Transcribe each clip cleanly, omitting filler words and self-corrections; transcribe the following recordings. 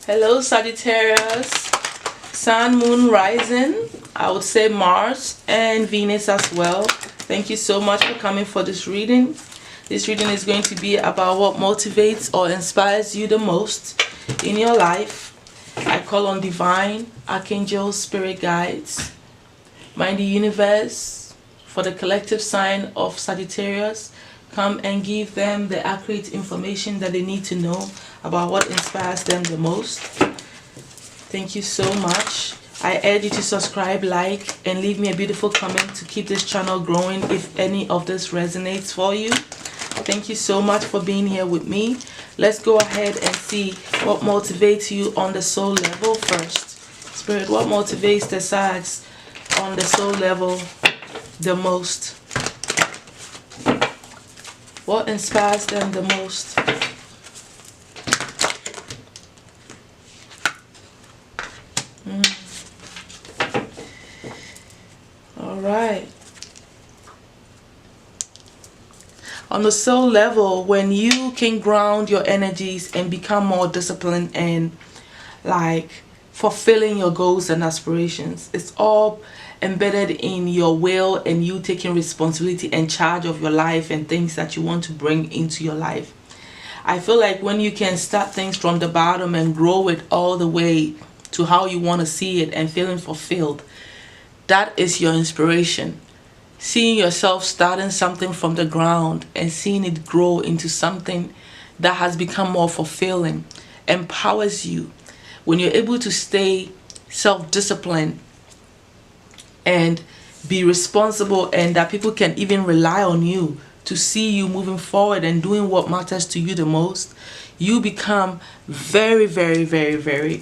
Hello, Sagittarius, Sun, Moon, Rising. I would say Mars and Venus as well. Thank you so much for coming for this reading. This reading is going to be about what motivates or inspires you the most in your life. I call on divine, archangels, spirit guides, mighty universe, for the collective sign of Sagittarius. Come and give them the accurate information that they need to know about what inspires them the most. Thank you so much. I urge you to subscribe, like, and leave me a beautiful comment to keep this channel growing if any of this resonates for you. Thank you so much for being here with me. Let's go ahead and see what motivates you on the soul level first. Spirit, what motivates the Sags on the soul level the most? What inspires them the most? All right. On the soul level, when you can ground your energies and become more disciplined and like fulfilling your goals and aspirations, it's all embedded in your will and you taking responsibility and charge of your life and things that you want to bring into your life. I feel like when you can start things from the bottom and grow it all the way to how you want to see it and feeling fulfilled, that is your inspiration. Seeing yourself starting something from the ground and seeing it grow into something that has become more fulfilling empowers you. When you're able to stay self-disciplined and be responsible, and that people can even rely on you to see you moving forward and doing what matters to you the most, you become very, very, very, very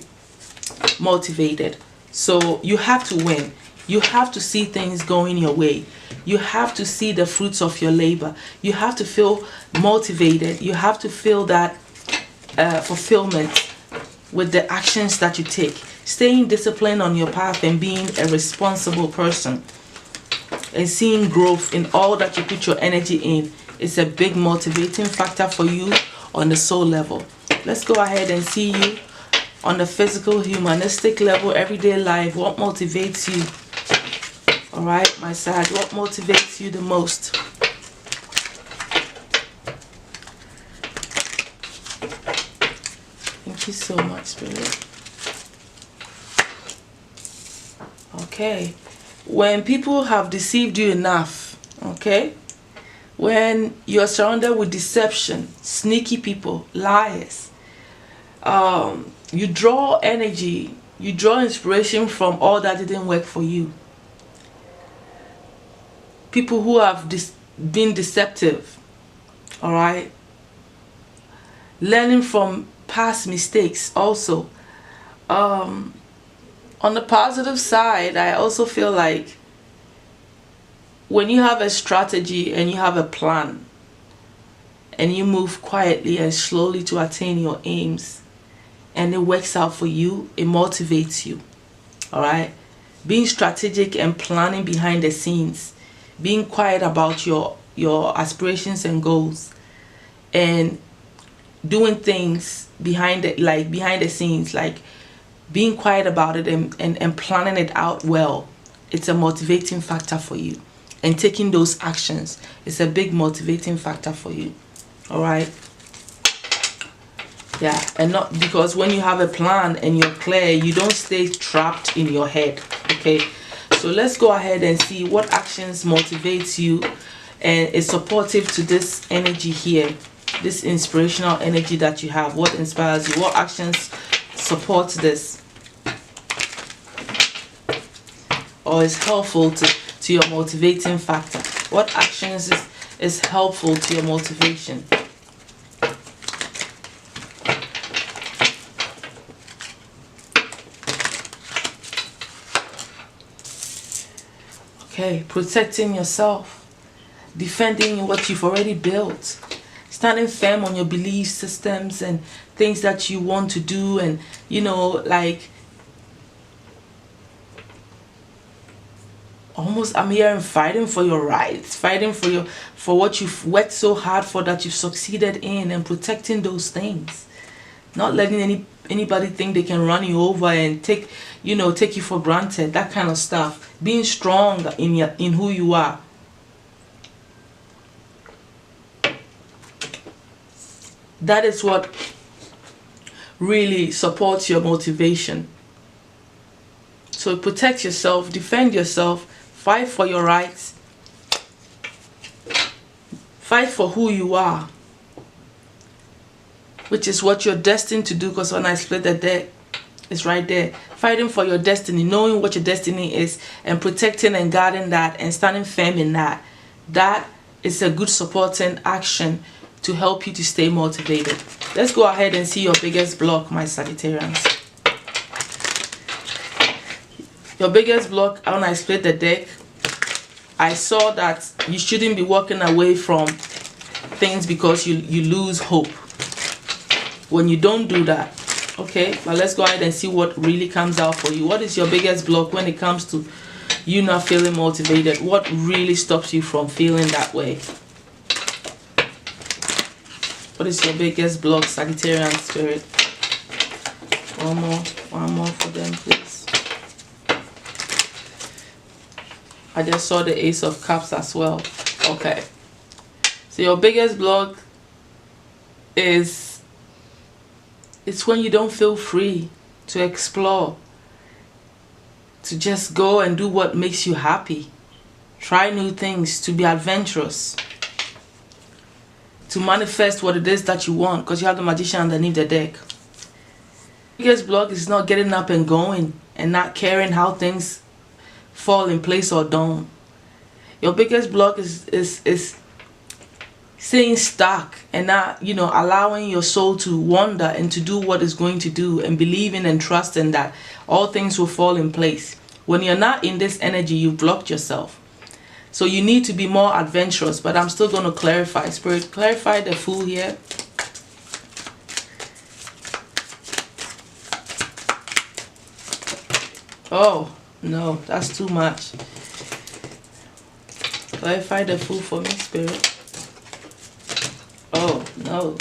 motivated. So you have to win. You have to see things going your way. You have to see the fruits of your labor. You have to feel motivated. You have to feel that fulfillment with the actions that you take. Staying disciplined on your path and being a responsible person and seeing growth in all that you put your energy in is a big motivating factor for you on the soul level. Let's go ahead and see you on the physical, humanistic level, everyday life. What motivates you? All right, my side, what motivates you the most? Thank you so much, Spirit. Okay, when people have deceived you enough, okay, when you're surrounded with deception, sneaky people, liars, you draw energy, you draw inspiration from all that didn't work for you. People who have been deceptive, all right, learning from past mistakes also. On the positive side, I also feel like when you have a strategy and you have a plan and you move quietly and slowly to attain your aims and it works out for you, it motivates you. All right, being strategic and planning behind the scenes, being quiet about your aspirations and goals, and doing things behind the scenes, like being quiet about it and planning it out well, it's a motivating factor for you. And taking those actions is a big motivating factor for you. All right, yeah. And not because when you have a plan and you're clear, you don't stay trapped in your head. Okay, so let's go ahead and see what actions motivates you and is supportive to this energy here, this inspirational energy that you have. What inspires you? What actions support this or is helpful to your motivating factor? What actions is helpful to your motivation? Okay, protecting yourself, defending what you've already built, standing firm on your belief systems and things that you want to do, and you know, like almost I'm hearing fighting for your rights, fighting for what you've worked so hard for, that you've succeeded in, and protecting those things. Not letting anybody think they can run you over and take you for granted, that kind of stuff. Being strong in who you are. That is what really supports your motivation. So protect yourself, defend yourself, fight for your rights, fight for who you are, which is what you're destined to do. Because when I split the deck, it's right there. Fighting for your destiny, knowing what your destiny is, and protecting and guarding that, and standing firm in that. That is a good supporting action to help you to stay motivated. Let's go ahead and see your biggest block, my Sagittarians. Your biggest block, when I split the deck, I saw that you shouldn't be walking away from things because you lose hope. When you don't do that, okay? But let's go ahead and see what really comes out for you. What is your biggest block when it comes to you not feeling motivated? What really stops you from feeling that way? What is your biggest block, Sagittarian spirit? One more for them, please. I just saw the Ace of Cups as well. Okay. So your biggest block is, it's when you don't feel free to explore, to just go and do what makes you happy. Try new things, to be adventurous, to manifest what it is that you want, because you have the Magician underneath the deck. Biggest block is not getting up and going and not caring how things fall in place or don't. Your biggest block is staying stuck and not, allowing your soul to wander and to do what it's going to do, and believing and trusting that all things will fall in place. When you're not in this energy, you've blocked yourself. So you need to be more adventurous. But I'm still going to clarify. Spirit, clarify the Fool here. Oh, no, that's too much. Clarify the Fool for me, Spirit. Oh, no.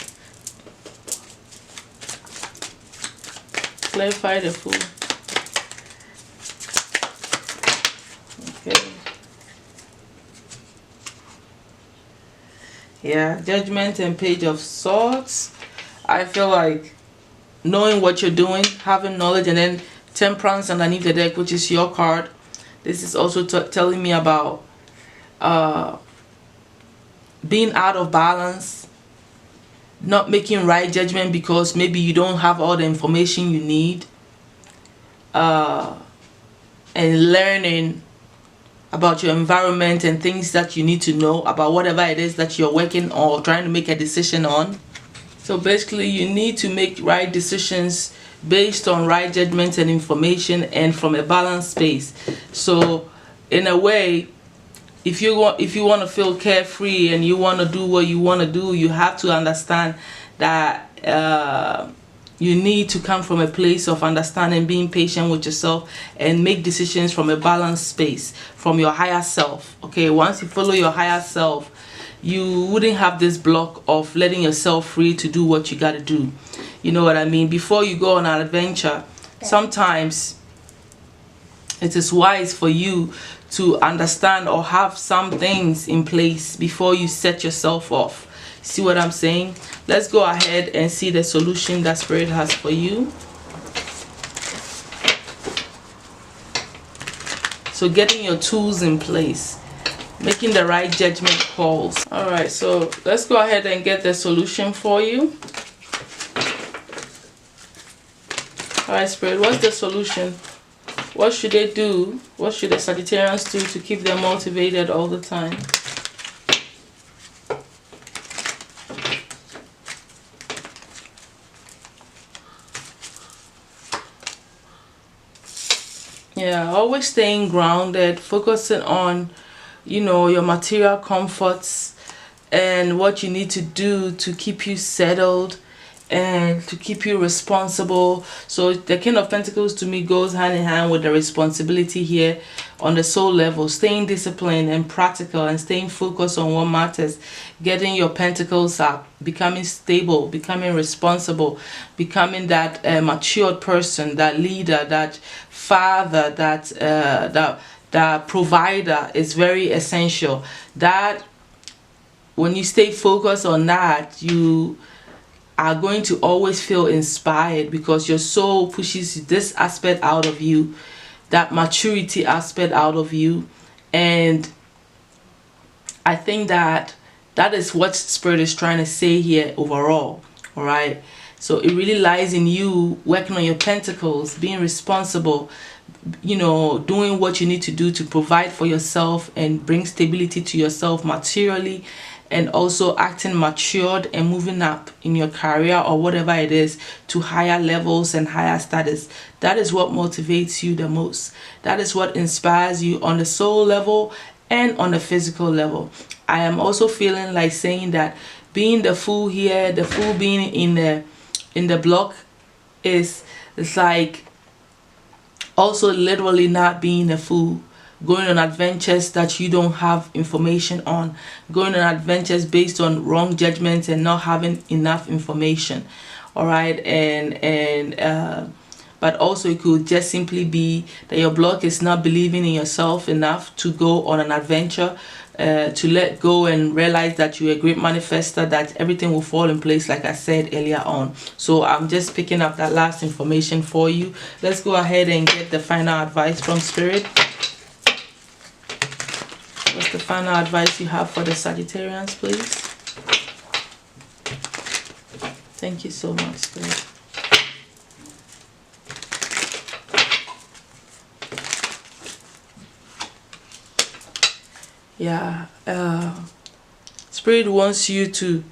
Clarify the Fool. Okay. Yeah, Judgment and Page of Swords. I feel like knowing what you're doing, having knowledge, and then Temperance underneath the deck, which is your card. This is also telling me about being out of balance, not making right judgment because maybe you don't have all the information you need, and learning about your environment and things that you need to know about whatever it is that you're working or trying to make a decision on. So basically you need to make right decisions based on right judgments and information, and from a balanced space. So in a way, if you want to feel carefree and you want to do what you want to do, you have to understand that you need to come from a place of understanding, being patient with yourself, and make decisions from a balanced space, from your higher self. Okay, once you follow your higher self, you wouldn't have this block of letting yourself free to do what you got to do. You know what I mean? Before you go on an adventure, sometimes it is wise for you to understand or have some things in place before you set yourself off. See what I'm saying? Let's go ahead and see the solution that Spirit has for you. So getting your tools in place, making the right judgment calls. All right, so let's go ahead and get the solution for you. All right, Spirit, what's the solution? What should they do? What should the Sagittarians do to keep them motivated all the time? Yeah, always staying grounded, focusing on, your material comforts and what you need to do to keep you settled and to keep you responsible. So the King of Pentacles to me goes hand in hand with the responsibility here on the soul level, staying disciplined and practical and staying focused on what matters, getting your pentacles up, becoming stable, becoming responsible, becoming that matured person, that leader, that father, that provider is very essential. That when you stay focused on that, you are going to always feel inspired because your soul pushes this aspect out of you, that maturity aspect out of you. And I think that is what Spirit is trying to say here overall. All right, so it really lies in you working on your pentacles, being responsible, you know, doing what you need to do to provide for yourself and bring stability to yourself materially, and also acting matured and moving up in your career or whatever it is to higher levels and higher status. That is what motivates you the most. That is what inspires you on the soul level and on the physical level. I am also feeling like saying that being the Fool here, the Fool being in the block, it's like also literally not being a fool, going on adventures that you don't have information on, going on adventures based on wrong judgments and not having enough information. All right, and but also it could just simply be that your block is not believing in yourself enough to go on an adventure, to let go and realize that you're a great manifester, that everything will fall in place like I said earlier on. So I'm just picking up that last information for you. Let's go ahead and get the final advice from Spirit. What's the final advice you have for the Sagittarians, please? Thank you so much, Spirit. Yeah, Spirit wants you to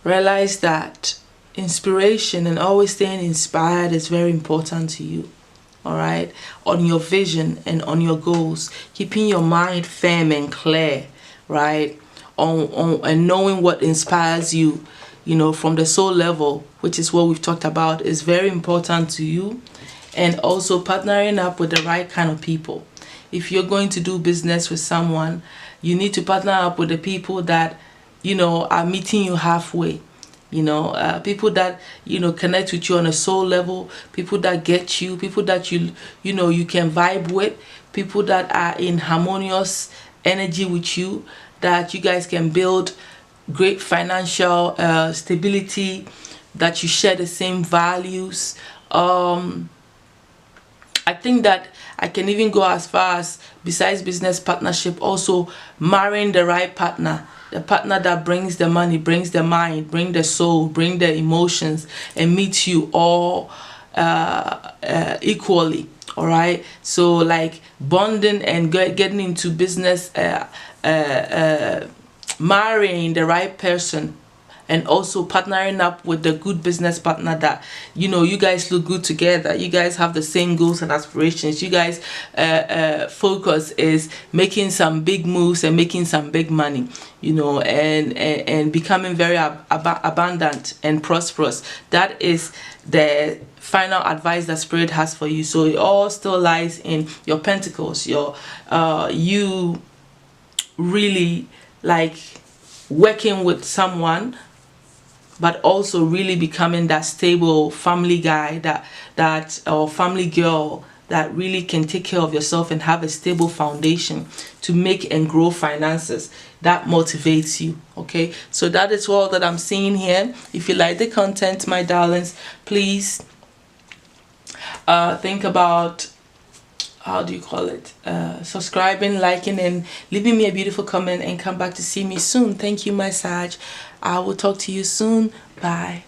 realize that inspiration and always staying inspired is very important to you. All right, on your vision and on your goals, keeping your mind firm and clear, right, on and knowing what inspires you, you know, from the soul level, which is what we've talked about, is very important to you. And also partnering up with the right kind of people. If you're going to do business with someone, you need to partner up with the people that, you know, are meeting you halfway. You know, people that, you know, connect with you on a soul level, people that get you, people that you know, you can vibe with, people that are in harmonious energy with you, that you guys can build great financial stability, that you share the same values. I think that I can even go as far as, besides business partnership, also marrying the right partner. The partner that brings the money, brings the mind, brings the soul, brings the emotions, and meets you all equally. All right. So like bonding and getting into business, marrying the right person, and also partnering up with the good business partner that, you know, you guys look good together. You guys have the same goals and aspirations. You guys focus is making some big moves and making some big money, you know, and becoming very abundant and prosperous. That is the final advice that Spirit has for you. So it all still lies in your pentacles, your you really like working with someone, but also really becoming that stable family guy, that or family girl that really can take care of yourself and have a stable foundation to make and grow finances. That motivates you. Okay, so that is all that I'm seeing here. If you like the content, my darlings, please think about, how do you call it, subscribing, liking, and leaving me a beautiful comment, and come back to see me soon. Thank you, my Sag. I will talk to you soon. Bye.